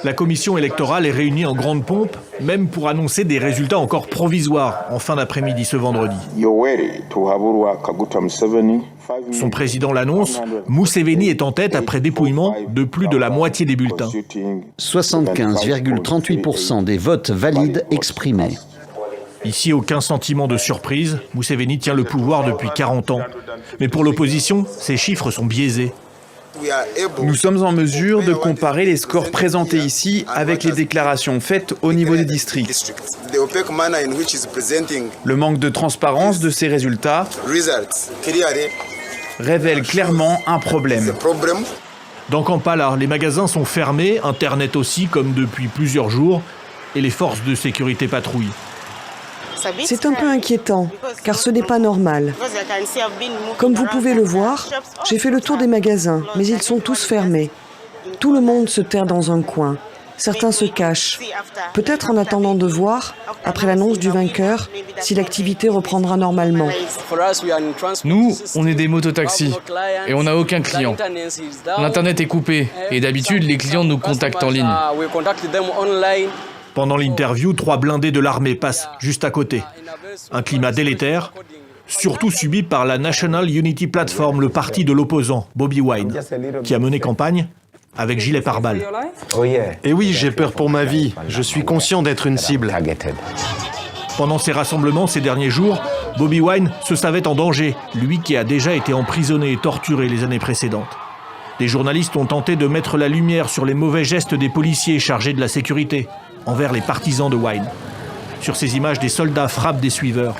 La commission électorale est réunie en grande pompe, même pour annoncer des résultats encore provisoires en fin d'après-midi ce vendredi. Son président l'annonce, Museveni est en tête après dépouillement de plus de la moitié des bulletins. 75,38% des votes valides exprimés. Ici, aucun sentiment de surprise, Museveni tient le pouvoir depuis 40 ans. Mais pour l'opposition, ces chiffres sont biaisés. Nous sommes en mesure de comparer les scores présentés ici avec les déclarations faites au niveau des districts. Le manque de transparence de ces résultats révèle clairement un problème. Dans Kampala, les magasins sont fermés, Internet aussi, comme depuis plusieurs jours, et les forces de sécurité patrouillent. C'est un peu inquiétant, car ce n'est pas normal. Comme vous pouvez le voir, j'ai fait le tour des magasins, mais ils sont tous fermés. Tout le monde se terre dans un coin. Certains se cachent. Peut-être en attendant de voir, après l'annonce du vainqueur, si l'activité reprendra normalement. Nous, on est des mototaxis et on n'a aucun client. L'Internet est coupé et d'habitude, les clients nous contactent en ligne. Pendant l'interview, 3 blindés de l'armée passent juste à côté. Un climat délétère, surtout subi par la National Unity Platform, le parti de l'opposant, Bobi Wine, qui a mené campagne avec gilet pare-balles. Et oui, j'ai peur pour ma vie. Je suis conscient d'être une cible. Pendant ces rassemblements ces derniers jours, Bobi Wine se savait en danger, lui qui a déjà été emprisonné et torturé les années précédentes. Des journalistes ont tenté de mettre la lumière sur les mauvais gestes des policiers chargés de la sécurité envers les partisans de Wine. Sur ces images, des soldats frappent des suiveurs.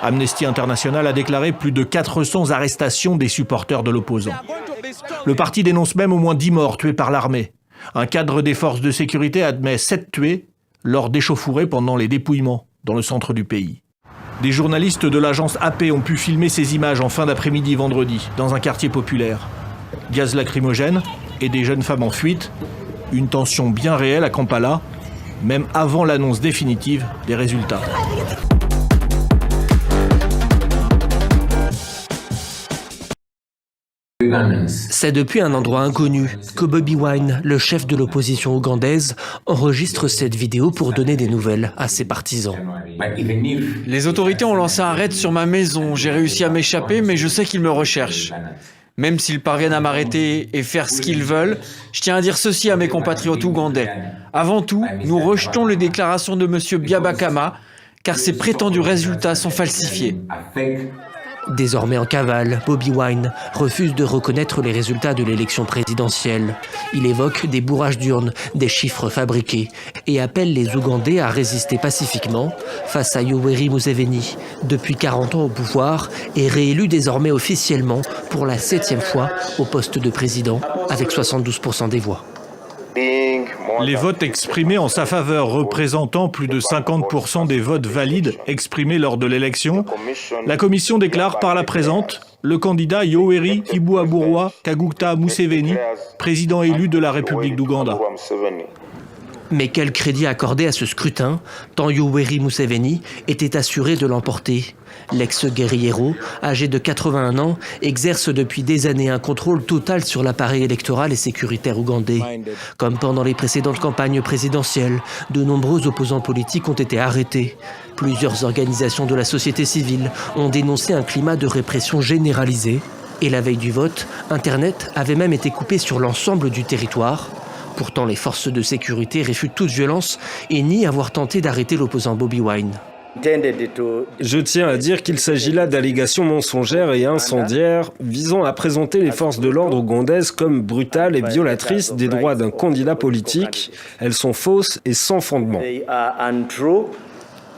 Amnesty International a déclaré plus de 400 arrestations des supporters de l'opposant. Le parti dénonce même au moins 10 morts tués par l'armée. Un cadre des forces de sécurité admet 7 tués lors d'échauffourées pendant les dépouillements dans le centre du pays. Des journalistes de l'agence AP ont pu filmer ces images en fin d'après-midi vendredi, dans un quartier populaire. Gaz lacrymogène et des jeunes femmes en fuite. Une tension bien réelle à Kampala, même avant l'annonce définitive des résultats. C'est depuis un endroit inconnu que Bobi Wine, le chef de l'opposition ougandaise, enregistre cette vidéo pour donner des nouvelles à ses partisans. Les autorités ont lancé un raid sur ma maison. J'ai réussi à m'échapper, mais je sais qu'ils me recherchent. Même s'ils parviennent à m'arrêter et faire ce qu'ils veulent, je tiens à dire ceci à mes compatriotes ougandais. Avant tout, nous rejetons les déclarations de M. Byabakama, car ces prétendus résultats sont falsifiés. Désormais en cavale, Bobi Wine refuse de reconnaître les résultats de l'élection présidentielle. Il évoque des bourrages d'urnes, des chiffres fabriqués et appelle les Ougandais à résister pacifiquement face à Yoweri Museveni, depuis 40 ans au pouvoir et réélu désormais officiellement pour la 7e fois au poste de président avec 72% des voix. Les votes exprimés en sa faveur représentant plus de 50% des votes valides exprimés lors de l'élection, la commission déclare par la présente le candidat Yoweri Tibuhaburwa Kaguta Museveni, président élu de la République d'Ouganda. Mais quel crédit accorder à ce scrutin, tant Yoweri Museveni était assuré de l'emporter. L'ex-guerriero, âgé de 81 ans, exerce depuis des années un contrôle total sur l'appareil électoral et sécuritaire ougandais. Comme pendant les précédentes campagnes présidentielles, de nombreux opposants politiques ont été arrêtés. Plusieurs organisations de la société civile ont dénoncé un climat de répression généralisé. Et la veille du vote, Internet avait même été coupé sur l'ensemble du territoire. Pourtant, les forces de sécurité réfutent toute violence et nient avoir tenté d'arrêter l'opposant Bobi Wine. Je tiens à dire qu'il s'agit là d'allégations mensongères et incendiaires visant à présenter les forces de l'ordre ougandaises comme brutales et violatrices des droits d'un candidat politique. Elles sont fausses et sans fondement.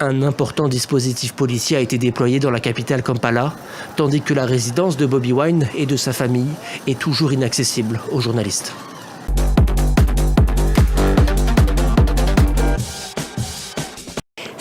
Un important dispositif policier a été déployé dans la capitale Kampala, tandis que la résidence de Bobi Wine et de sa famille est toujours inaccessible aux journalistes.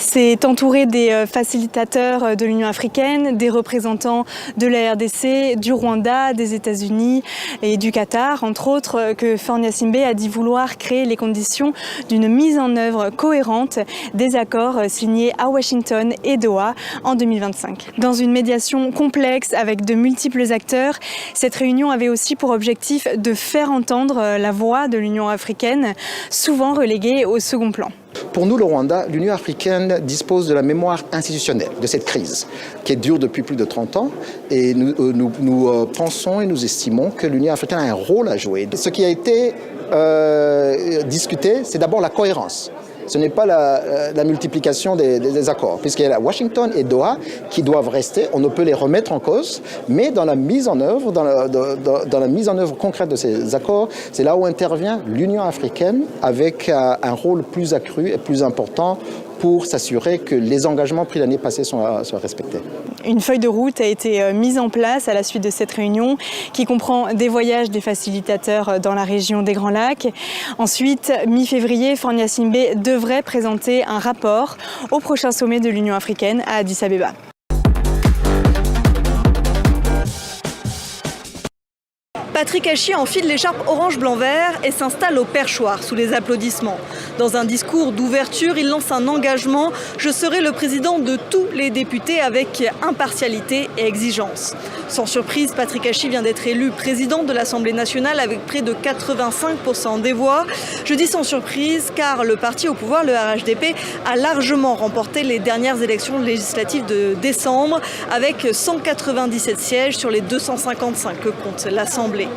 s'est entouré des facilitateurs de l'Union africaine, des représentants de la RDC, du Rwanda, des États-Unis et du Qatar, entre autres, que Faure Gnassingbé a dit vouloir créer les conditions d'une mise en œuvre cohérente des accords signés à Washington et Doha en 2025. Dans une médiation complexe avec de multiples acteurs, cette réunion avait aussi pour objectif de faire entendre la voix de l'Union africaine, souvent reléguée au second plan. Pour nous, le Rwanda, l'Union africaine dispose de la mémoire institutionnelle de cette crise qui dure depuis plus de 30 ans et nous pensons et nous estimons que l'Union africaine a un rôle à jouer. Ce qui a été discuté, c'est d'abord la cohérence. Ce n'est pas la multiplication des accords, puisqu'il y a Washington et Doha qui doivent rester, on ne peut les remettre en cause, mais dans la mise en œuvre, dans la mise en œuvre concrète de ces accords, c'est là où intervient l'Union africaine avec un rôle plus accru et plus important pour s'assurer que les engagements pris l'année passée soient respectés. Une feuille de route a été mise en place à la suite de cette réunion qui comprend des voyages des facilitateurs dans la région des Grands Lacs. Ensuite, mi-février, Faure Gnassingbé devrait présenter un rapport au prochain sommet de l'Union africaine à Addis Abeba. Patrick Hachi enfile l'écharpe orange-blanc-vert et s'installe au perchoir sous les applaudissements. Dans un discours d'ouverture, il lance un engagement « Je serai le président de tous les députés avec impartialité et exigence ». Sans surprise, Patrick Hachi vient d'être élu président de l'Assemblée nationale avec près de 85% des voix. Je dis sans surprise car le parti au pouvoir, le RHDP, a largement remporté les dernières élections législatives de décembre avec 197 sièges sur les 255 que compte l'Assemblée.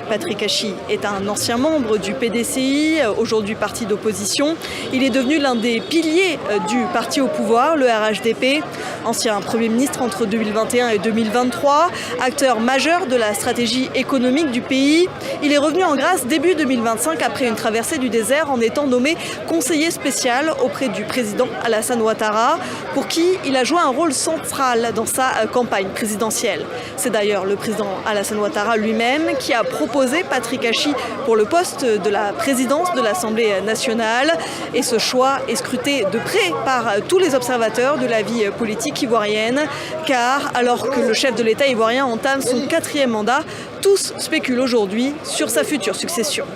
Patrick Hachi est un ancien membre du PDCI, aujourd'hui parti d'opposition. Il est devenu l'un des piliers du parti au pouvoir, le RHDP, ancien Premier ministre entre 2021 et 2023, acteur majeur de la stratégie économique du pays. Il est revenu en grâce début 2025 après une traversée du désert en étant nommé conseiller spécial auprès du président Alassane Ouattara, pour qui il a joué un rôle central dans sa campagne présidentielle. C'est d'ailleurs le président Alassane Ouattara lui-même qui a proposé Patrick Hachi pour le poste de la présidence de l'Assemblée nationale. Et ce choix est scruté de près par tous les observateurs de la vie politique ivoirienne, car alors que le chef de l'État ivoirien entame son 4e mandat, tous spéculent aujourd'hui sur sa future succession.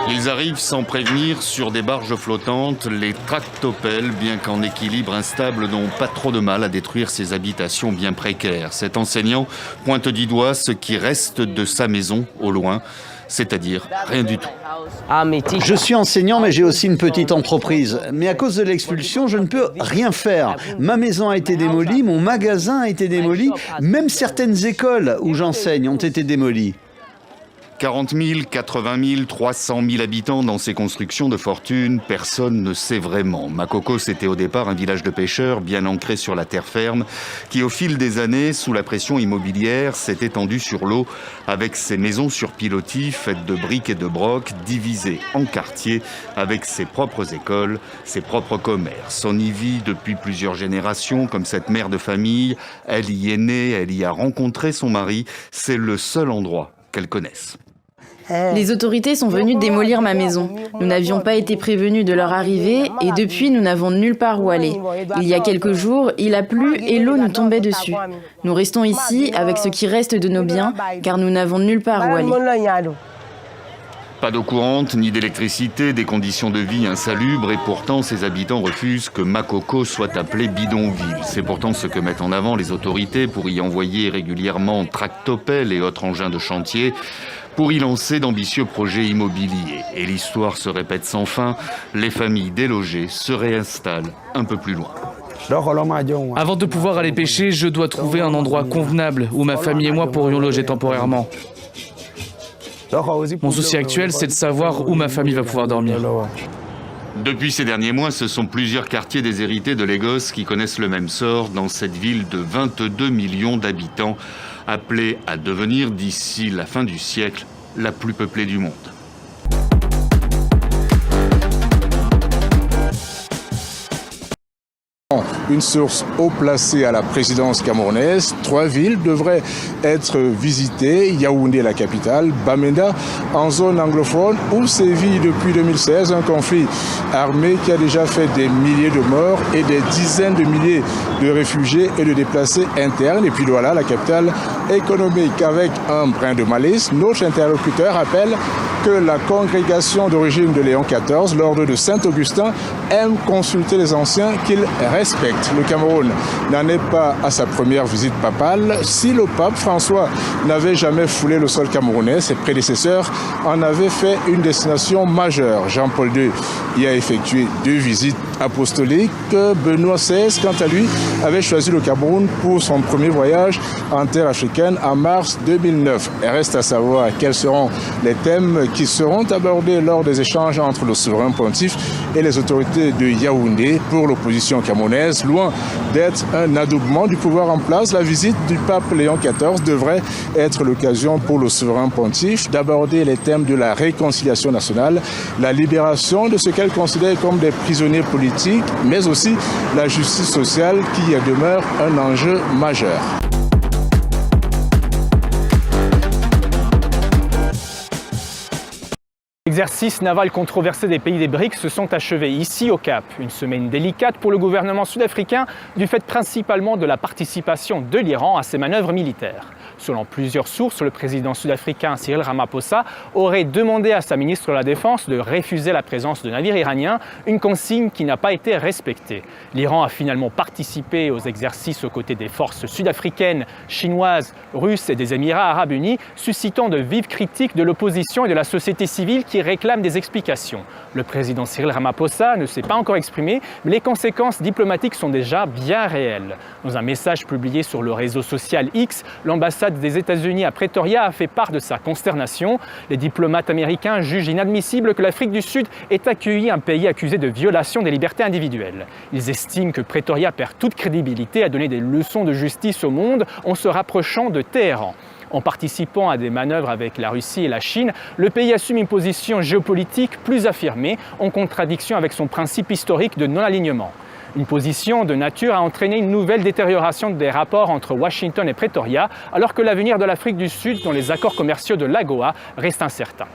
Ils arrivent sans prévenir sur des barges flottantes, les tractopelles, bien qu'en équilibre instable, n'ont pas trop de mal à détruire ces habitations bien précaires. Cet enseignant pointe du doigt ce qui reste de sa maison au loin, c'est-à-dire rien du tout. Je suis enseignant, mais j'ai aussi une petite entreprise. Mais à cause de l'expulsion, je ne peux rien faire. Ma maison a été démolie, mon magasin a été démoli, même certaines écoles où j'enseigne ont été démolies. 40 000, 80 000, 300 000 habitants dans ces constructions de fortune, personne ne sait vraiment. Makoko, c'était au départ un village de pêcheurs bien ancré sur la terre ferme, qui au fil des années, sous la pression immobilière, s'est étendu sur l'eau avec ses maisons sur pilotis faites de briques et de brocs, divisées en quartiers, avec ses propres écoles, ses propres commerces. On y vit depuis plusieurs générations, comme cette mère de famille. Elle y est née, elle y a rencontré son mari. C'est le seul endroit qu'elle connaisse. Les autorités sont venues démolir ma maison. Nous n'avions pas été prévenus de leur arrivée et depuis, nous n'avons nulle part où aller. Il y a quelques jours, il a plu et l'eau nous tombait dessus. Nous restons ici avec ce qui reste de nos biens car nous n'avons nulle part où aller. Pas d'eau courante, ni d'électricité, des conditions de vie insalubres et pourtant ces habitants refusent que Makoko soit appelé bidonville. C'est pourtant ce que mettent en avant les autorités pour y envoyer régulièrement tractopelles et autres engins de chantier, pour y lancer d'ambitieux projets immobiliers. Et l'histoire se répète sans fin, les familles délogées se réinstallent un peu plus loin. Avant de pouvoir aller pêcher, je dois trouver un endroit convenable où ma famille et moi pourrions loger temporairement. Mon souci actuel, c'est de savoir où ma famille va pouvoir dormir. Depuis ces derniers mois, ce sont plusieurs quartiers déshérités de Lagos qui connaissent le même sort dans cette ville de 22 millions d'habitants, appelée à devenir d'ici la fin du siècle la plus peuplée du monde. Une source haut placée à la présidence camerounaise. 3 villes devraient être visitées. Yaoundé, la capitale, Bamenda, en zone anglophone, où sévit depuis 2016 un conflit armé qui a déjà fait des milliers de morts et des dizaines de milliers de réfugiés et de déplacés internes. Et puis voilà, la capitale économique. Avec un brin de malice, notre interlocuteur rappelle que la congrégation d'origine de Léon XIV, l'ordre de Saint-Augustin, aime consulter les anciens qu'il respecte. Le Cameroun n'en est pas à sa première visite papale. Si le pape François n'avait jamais foulé le sol camerounais, ses prédécesseurs en avaient fait une destination majeure. Jean-Paul II y a effectué 2 visites apostoliques. Benoît XVI, quant à lui, avait choisi le Cameroun pour son premier voyage en terre africaine en mars 2009. Il reste à savoir quels seront les thèmes qui seront abordés lors des échanges entre le souverain pontife et les autorités de Yaoundé. Pour l'opposition camerounaise, loin d'être un adoubement du pouvoir en place, la visite du pape Léon XIV devrait être l'occasion pour le souverain pontife d'aborder les thèmes de la réconciliation nationale, la libération de ce qu'elle considère comme des prisonniers politiques, mais aussi la justice sociale qui demeure un enjeu majeur. L'exercice naval controversé des pays des BRICS se sont achevés ici au Cap. Une semaine délicate pour le gouvernement sud-africain du fait principalement de la participation de l'Iran à ces manœuvres militaires. Selon plusieurs sources, le président sud-africain Cyril Ramaphosa aurait demandé à sa ministre de la Défense de refuser la présence de navires iraniens, une consigne qui n'a pas été respectée. L'Iran a finalement participé aux exercices aux côtés des forces sud-africaines, chinoises, russes et des Émirats arabes unis, suscitant de vives critiques de l'opposition et de la société civile qui réclament des explications. Le président Cyril Ramaphosa ne s'est pas encore exprimé, mais les conséquences diplomatiques sont déjà bien réelles. Dans un message publié sur le réseau social X, l'ambassade des États-Unis à Pretoria a fait part de sa consternation. Les diplomates américains jugent inadmissible que l'Afrique du Sud ait accueilli un pays accusé de violation des libertés individuelles. Ils estiment que Pretoria perd toute crédibilité à donner des leçons de justice au monde en se rapprochant de Téhéran. En participant à des manœuvres avec la Russie et la Chine, le pays assume une position géopolitique plus affirmée, en contradiction avec son principe historique de non-alignement. Une position de nature à entraîner une nouvelle détérioration des rapports entre Washington et Pretoria, alors que l'avenir de l'Afrique du Sud dans les accords commerciaux de l'AGOA reste incertain.